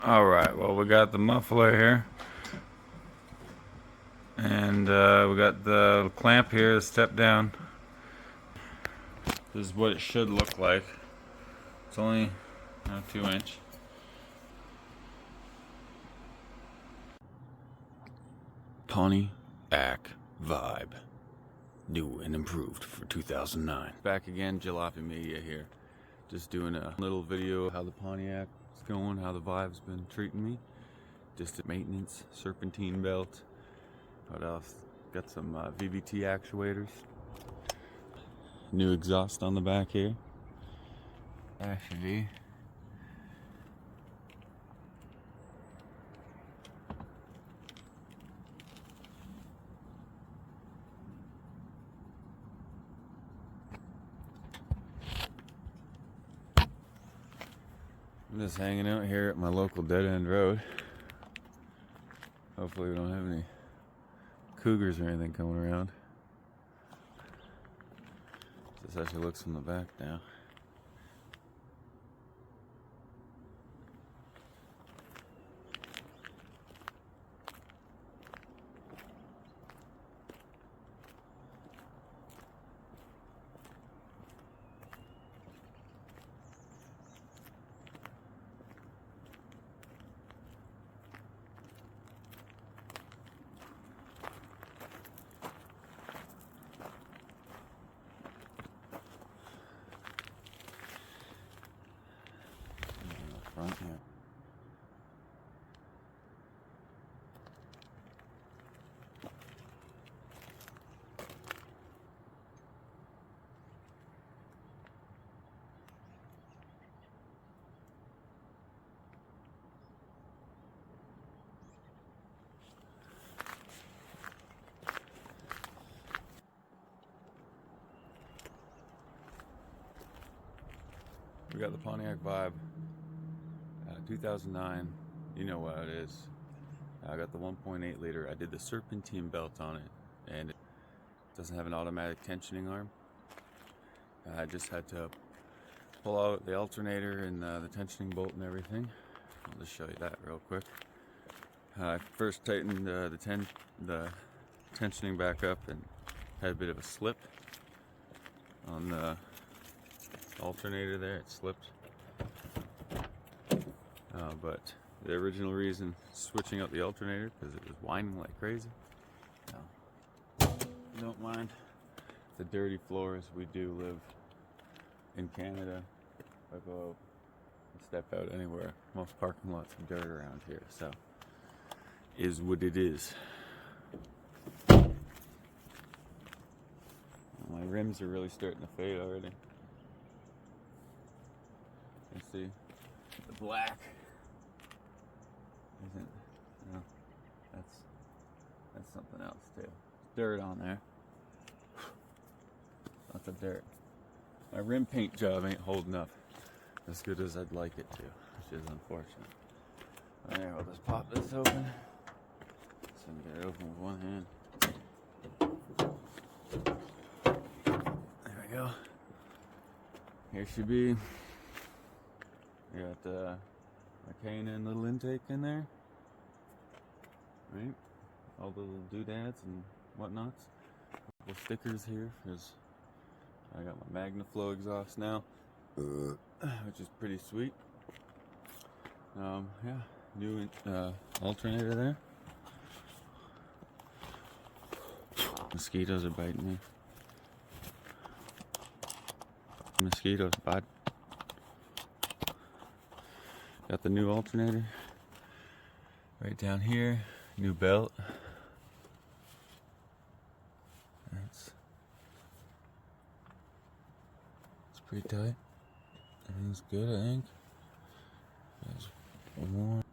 Alright, well, we got the muffler here. And we got the clamp here, the step down. This is what it should look like. It's only 2-inch. Pontiac Vibe. New and improved for 2009. Back again, Jalopy Media here. Just doing a little video of how the Pontiac is going, how the Vibe's been treating me. Just a maintenance, serpentine belt. What else? Got some VVT actuators. New exhaust on the back here. Actually, I'm just hanging out here at my local dead end road. Hopefully we don't have any cougars or anything coming around. This actually looks from the back now. Front here. We got the Pontiac Vibe. 2009, you know what it is. I got the 1.8 liter. I did the serpentine belt on it, and it doesn't have an automatic tensioning arm. I just had to pull out the alternator and the tensioning bolt and everything. I'll just show you that real quick. I first tightened the tensioning back up and had a bit of a slip on the alternator there. It slipped. But the original reason switching out the alternator because it was whining like crazy. No, don't mind the dirty floors. We do live in Canada. If I go out and step out anywhere, most parking lots are dirt around here, so is what it is. My rims are really starting to fade already. You see the black. Isn't, no, that's something else too. Dirt on there. Lots of dirt. My rim paint job ain't holding up as good as I'd like it to, which is unfortunate. Alright, I'll just pop this open. So I can get it open with one hand. There we go. Here should be. We got my K&N little intake in there, right? All the little doodads and whatnots. Couple stickers here. I got my MagnaFlow exhaust now, which is pretty sweet. Yeah, new alternator there. Mosquitoes are biting me. Mosquitoes bite. Got the new alternator right down here, new belt. It's pretty tight. Everything's good, I think. There's one more.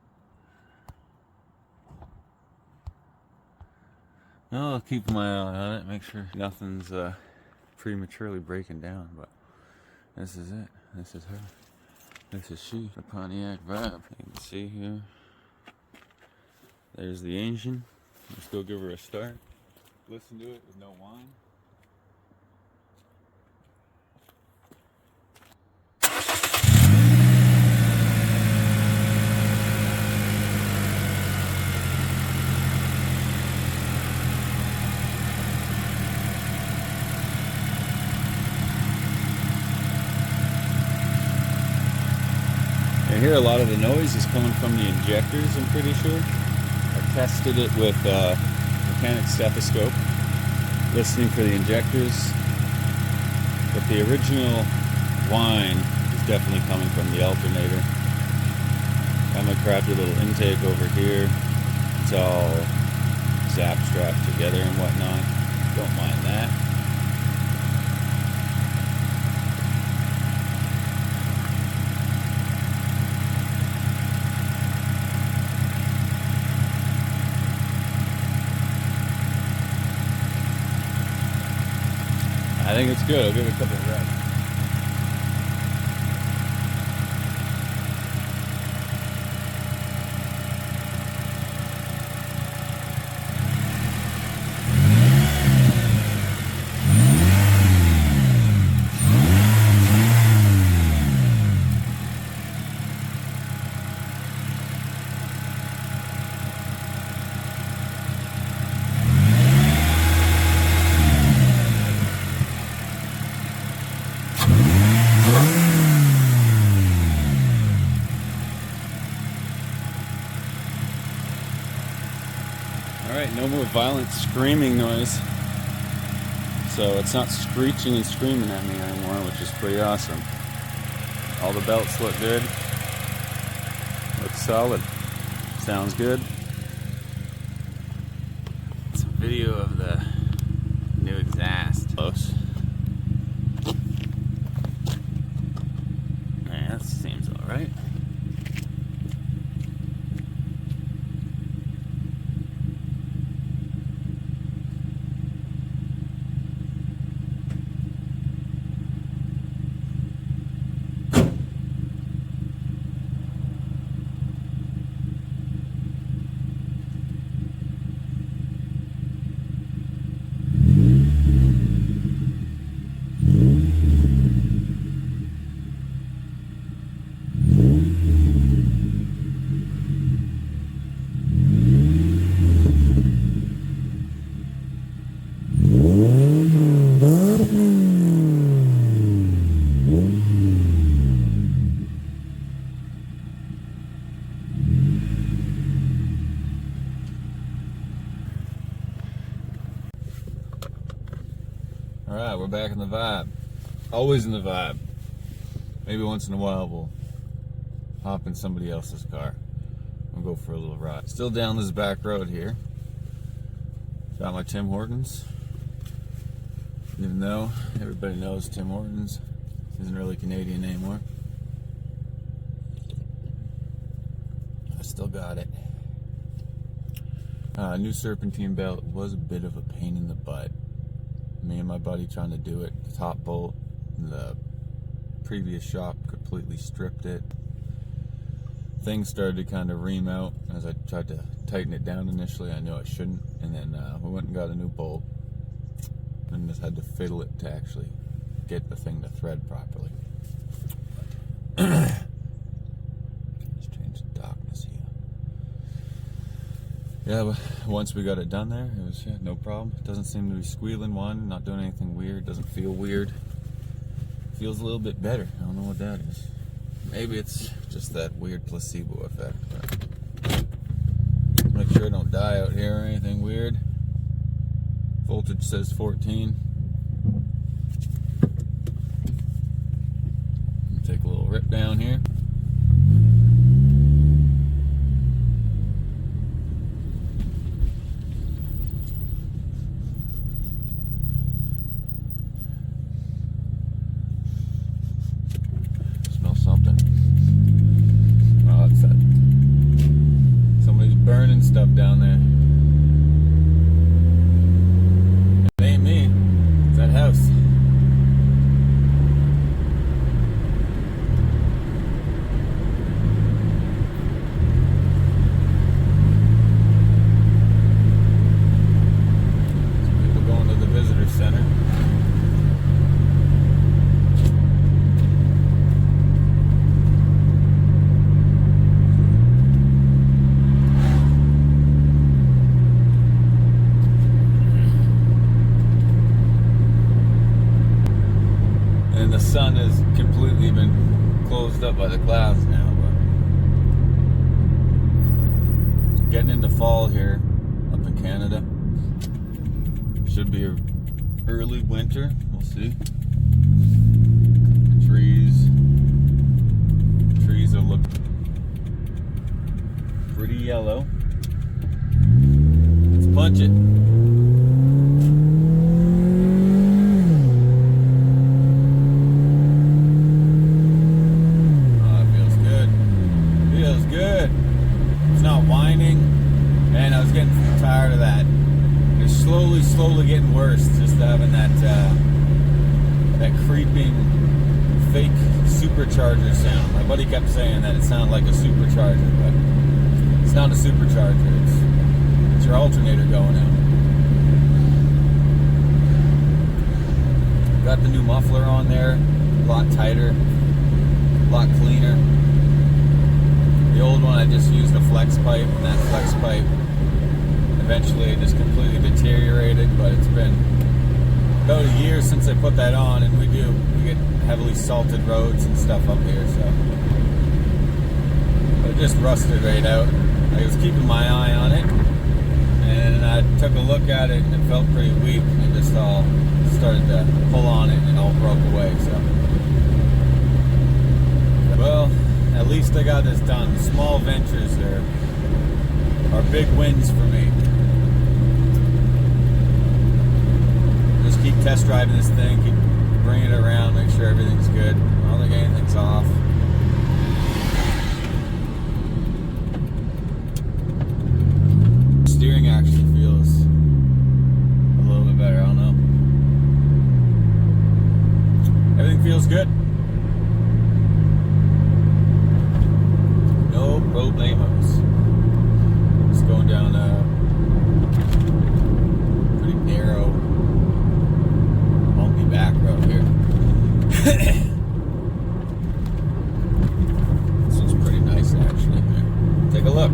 No, I'll keep my eye on it, make sure nothing's prematurely breaking down, but this is it. This is her. This is she, the Pontiac Vibe. You can see here. There's the engine. Let's go give her a start. Listen to it with no whine. hear a lot of the noise is coming from the injectors, I'm pretty sure. I tested it with a mechanic stethoscope, listening for the injectors, but the original whine is definitely coming from the alternator. Got my crappy little intake over here. It's all zap strapped together and whatnot. Don't mind that. I think it's good. I'll give it a couple of reps. Alright, no more violent screaming noise. So it's not screeching and screaming at me anymore, which is pretty awesome. All the belts look good. Looks solid. Sounds good. It's a video of the new exhaust. Close. Yeah, that seems alright. Alright, we're back in the Vibe. Always in the Vibe. Maybe once in a while we'll hop in somebody else's car and go for a little ride. Still down this back road here. Got my Tim Hortons. Even though everybody knows Tim Hortons isn't really Canadian anymore, I still got it. New serpentine belt was a bit of a pain in the butt. Me and my buddy trying to do it. The top bolt in the previous shop completely stripped it. Things started to kind of ream out as I tried to tighten it down initially. I knew I shouldn't, and then we went and got a new bolt and just had to fiddle it to actually get the thing to thread properly. Let's change the darkness here. Yeah, but once we got it done there, it was no problem. It doesn't seem to be squealing, not doing anything weird, doesn't feel weird. Feels a little bit better. I don't know what that is. Maybe it's just that weird placebo effect. But make sure I don't die out here or anything weird. Voltage says 14. Take a little rip down here. Smell something. Oh, it's that. Somebody's burning stuff down there. It ain't me. It's that house. Center. And the sun has completely been closed up by the clouds now, but fall here up in Canada. Should be early winter. We'll see. Trees are looking pretty yellow. Let's punch it. Oh, it feels good. Feels good. It's not whining, and I was getting tired of that. It's slowly getting worse. Just having that creeping fake supercharger sound. My buddy kept saying that it sounded like a supercharger, but it's not a supercharger. It's your alternator going out. Got the new muffler on there, a lot tighter, a lot cleaner. The old one I just used a flex pipe, and that flex pipe eventually just completely deteriorated, but it's been about a year since I put that on, and we get heavily salted roads and stuff up here, so it just rusted right out. I was keeping my eye on it, and I took a look at it, and it felt pretty weak. It just all started to pull on it, and it all broke away. So, well, at least I got this done. Small ventures are big wins for me. Just keep test driving this thing, keep bringing it around, make sure everything's good. I don't think anything's off. Steering actually feels a little bit better, I don't know. Everything feels good. No problemos. Just going down a pretty narrow, bumpy back road here. This looks pretty nice actually. Take a look.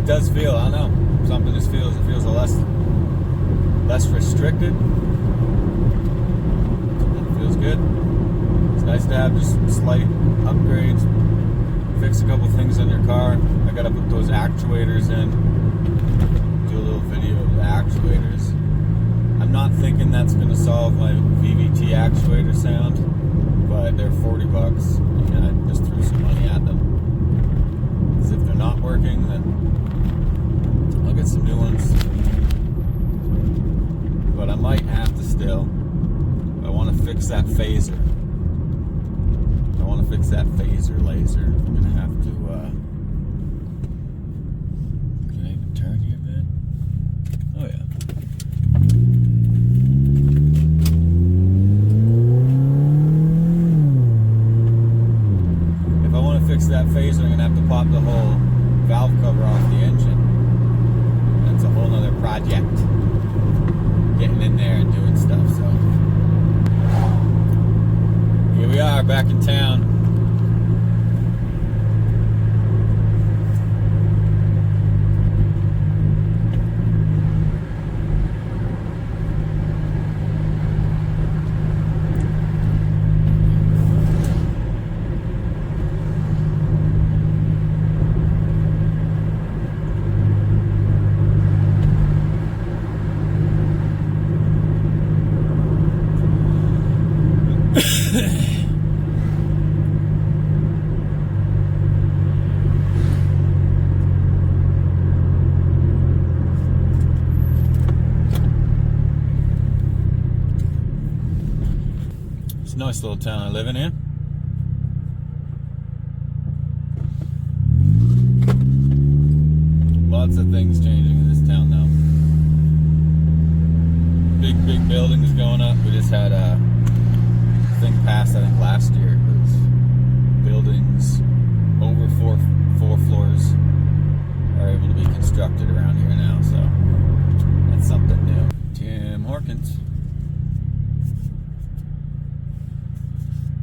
Does feel, I don't know, something just feels, it feels a less restricted. It feels good. It's nice to have just slight upgrades, fix a couple things on your car. I gotta put those actuators in, do a little video of the actuators. I'm not thinking that's gonna solve my VVT actuator sound, but they're $40 and I just threw some money at them. Because if they're not working, then I'll get some new ones, but I might have to still. I want to fix that phaser. I want to fix that phaser laser. I'm gonna have to. Can I even turn here, man? Oh yeah. If I want to fix that phaser, I'm gonna have to pop the whole valve cover off the engine. It's a whole nother project, getting in there and doing stuff. So here we are back in town. It's a nice little town I live in here. Lots of things changing in this town now. Big buildings going up. We just had a thing passed, I think last year. It was buildings over four floors are able to be constructed around here now, so that's something new. Tim Horkins.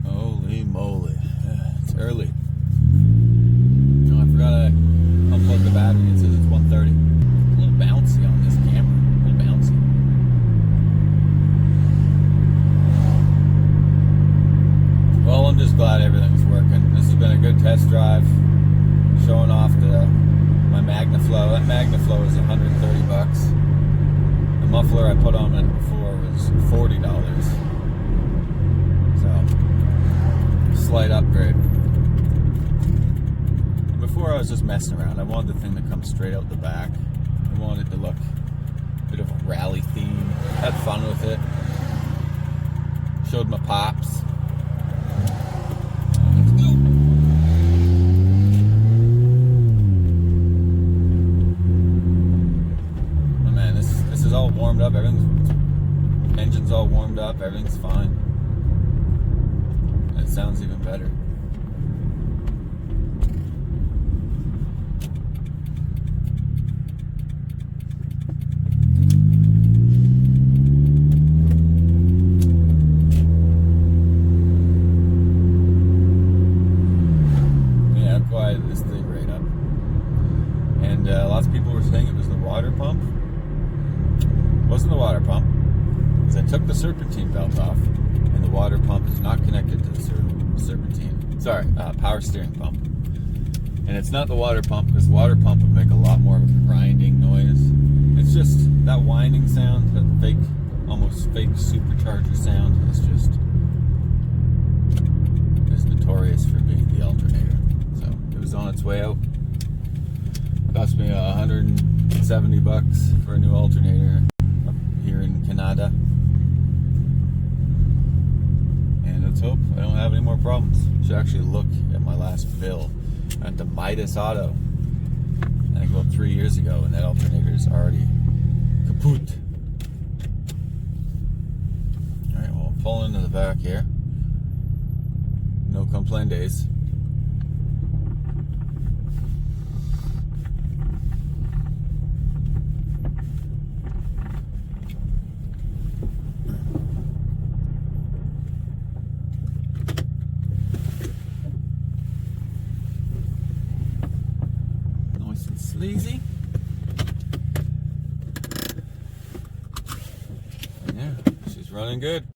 Holy moly, it's early. Oh, I forgot I unplugged the battery. It says it's 1:30. A little bouncy on this camera, a little bouncy. Well, I'm just glad everything's working. This has been a good test drive, showing off my MagnaFlow. That MagnaFlow is 130 bucks. The muffler I put on it before was $40. So, slight upgrade. And before I was just messing around. I wanted the thing to come straight out the back. I wanted to look a bit of a rally theme. Had fun with it. Showed my pops. Let's go. Oh man, this is all warmed up. Engine's all warmed up. Everything's fine. And it sounds even better. This thing right up, and lots of people were saying it was the water pump. It wasn't the water pump, because I took the serpentine belt off, and the water pump is not connected to the serpentine. Sorry, power steering pump. And it's not the water pump, because the water pump would make a lot more of a grinding noise. It's just that whining sound, that fake, almost fake supercharger sound. It's notorious for being the alternator. It was on its way out. Cost me $170 for a new alternator up here in Canada. And let's hope I don't have any more problems. Should actually look at my last bill. I went to Midas Auto, I think about 3 years ago, and that alternator is already kaput. Alright, well, pull into the back here. No complaint days. Nice and sleazy. Yeah, she's running good.